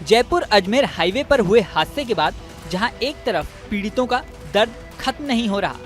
Jaipur Ajmer highway पर हुए हादसे के बाद जहां एक तरफ पीड़ितों का दर्द खत्म नहीं हो रहा,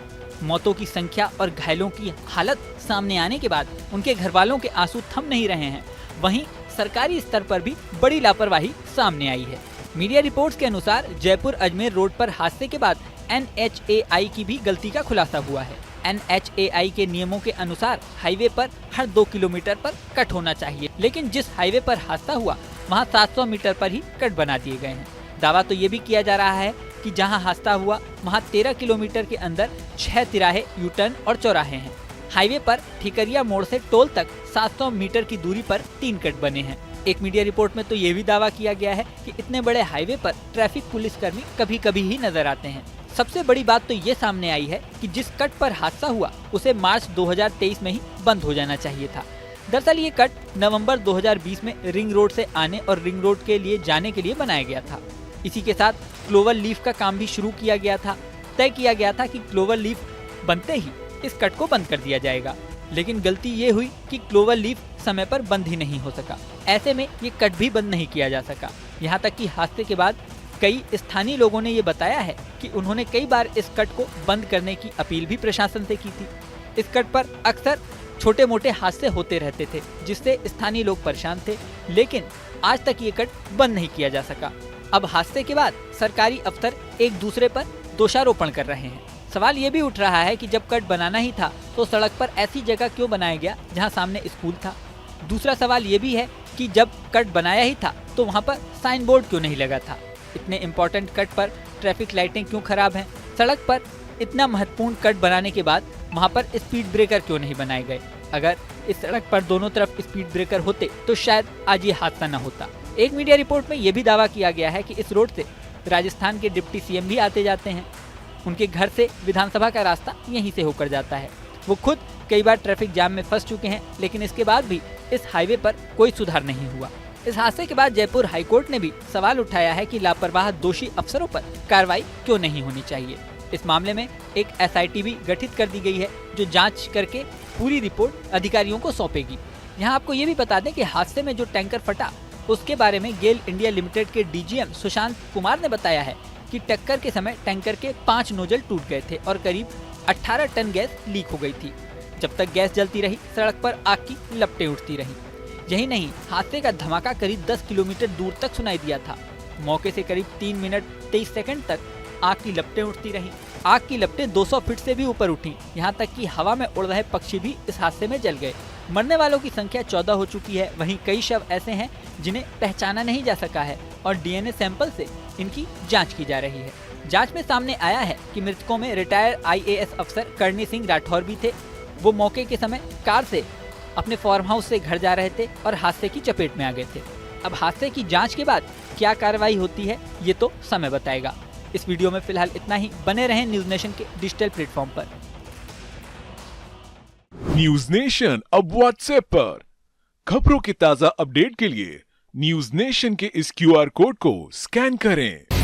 मौतों की संख्या और घायलों की हालत सामने आने के बाद उनके घर वालों के आंसू थम नहीं रहे हैं, वहीं सरकारी स्तर पर भी बड़ी लापरवाही सामने आई है। मीडिया रिपोर्ट्स के अनुसार जयपुर अजमेर रोड पर हादसे के बाद NHAI की भी गलती का खुलासा हुआ है। NHAI के नियमों के अनुसार हाईवे पर हर 2 किलोमीटर पर कट होना चाहिए, लेकिन जिस हाईवे पर हादसा हुआ वहां 700 मीटर पर ही कट बना दिए गए हैं। दावा तो ये भी किया जा रहा है कि जहां हादसा हुआ वहां 13 किलोमीटर के अंदर 6 तिराहे, यू टर्न और चौराहे हैं। हाईवे पर ठिकरिया मोड़ से टोल तक 700 मीटर की दूरी पर 3 कट बने हैं। एक मीडिया रिपोर्ट में तो ये भी दावा किया गया है कि इतने बड़े हाईवे पर ट्रैफिक पुलिसकर्मी कभी कभी ही नजर आते हैं। सबसे बड़ी बात तो ये सामने आई है कि जिस कट पर हादसा हुआ उसे मार्च 2023 में ही बंद हो जाना चाहिए था। दरअसल ये कट नवंबर 2020 में रिंग रोड से आने और रिंग रोड के लिए जाने के लिए बनाया गया था। इसी के साथ क्लोवर लीफ का काम भी शुरू किया गया था। तय किया गया था कि क्लोवर लीफ बनते ही इस कट को बंद कर दिया जाएगा, लेकिन गलती ये हुई कि क्लोवर लीफ समय पर बंद ही नहीं हो सका। ऐसे में ये कट भी बंद नहीं किया जा सका। यहाँ तक कि हादसे के बाद कई स्थानीय लोगों ने ये बताया है कि उन्होंने कई बार इस कट को बंद करने की अपील भी प्रशासन से की थी। इस कट पर अक्सर छोटे मोटे हादसे होते रहते थे, जिससे स्थानीय लोग परेशान थे, लेकिन आज तक ये कट बंद नहीं किया जा सका। अब हादसे के बाद सरकारी अफसर एक दूसरे पर दोषारोपण कर रहे हैं। सवाल ये भी उठ रहा है कि जब कट बनाना ही था तो सड़क पर ऐसी जगह क्यों बनाया गया जहां सामने स्कूल था। दूसरा सवाल ये भी है कि जब कट बनाया ही था तो वहां पर साइन बोर्ड क्यों नहीं लगा था। इतने इम्पोर्टेंट कट पर ट्रैफिक लाइटें क्यों खराब हैं। सड़क पर इतना महत्वपूर्ण कट बनाने के बाद वहां पर स्पीड ब्रेकर क्यों नहीं बनाए गए। अगर इस सड़क पर दोनों तरफ स्पीड ब्रेकर होते तो शायद आज ये हादसा न होता। एक मीडिया रिपोर्ट में यह भी दावा किया गया है कि इस रोड से राजस्थान के डिप्टी CM भी आते जाते हैं। उनके घर से विधानसभा का रास्ता यहीं से होकर जाता है। वो खुद कई बार ट्रैफिक जाम में फंस चुके हैं, लेकिन इसके बाद भी इस हाईवे पर कोई सुधार नहीं हुआ। इस हादसे के बाद जयपुर हाईकोर्ट ने भी सवाल उठाया है कि लापरवाह दोषी अफसरों पर कार्रवाई क्यों नहीं होनी चाहिए। इस मामले में एक SIT भी गठित कर दी गई है जो जांच करके पूरी रिपोर्ट अधिकारियों को सौंपेगी। यहाँ आपको ये भी बता दें कि हादसे में जो टैंकर फटा उसके बारे में गेल इंडिया लिमिटेड के DGM सुशांत कुमार ने बताया है कि टक्कर के समय टैंकर के 5 नोजल टूट गए थे और करीब 18 टन गैस लीक हो गई थी। जब तक गैस जलती रही सड़क पर आग की लपटें उठती रहीं। यही नहीं, हादसे का धमाका करीब 10 किलोमीटर दूर तक सुनाई दिया था। मौके से करीब 3 मिनट 23 सेकंड तक आग की लपटें उठती रहीं। आग की लपटें 200 फीट से भी ऊपर उठी। यहाँ तक कि हवा में उड़ रहे पक्षी भी इस हादसे में जल गए। मरने वालों की संख्या 14 हो चुकी है। वहीं कई शव ऐसे हैं जिन्हें पहचाना नहीं जा सका है और DNA सैंपल से इनकी जांच की जा रही है। जांच में सामने आया है कि मृतकों में रिटायर्ड IAS अफसर करणी सिंह राठौर भी थे। वो मौके के समय कार से अपने फार्म हाउस से घर जा रहे थे और हादसे की चपेट में आ गए थे। अब हादसे की जांच के बाद क्या कार्रवाई होती है ये तो समय बताएगा। इस वीडियो में फिलहाल इतना ही। बने रहें न्यूज नेशन के डिजिटल प्लेटफॉर्म पर। न्यूज नेशन अब WhatsApp पर। खबरों के ताजा अपडेट के लिए न्यूज नेशन के इस QR कोड को स्कैन करें।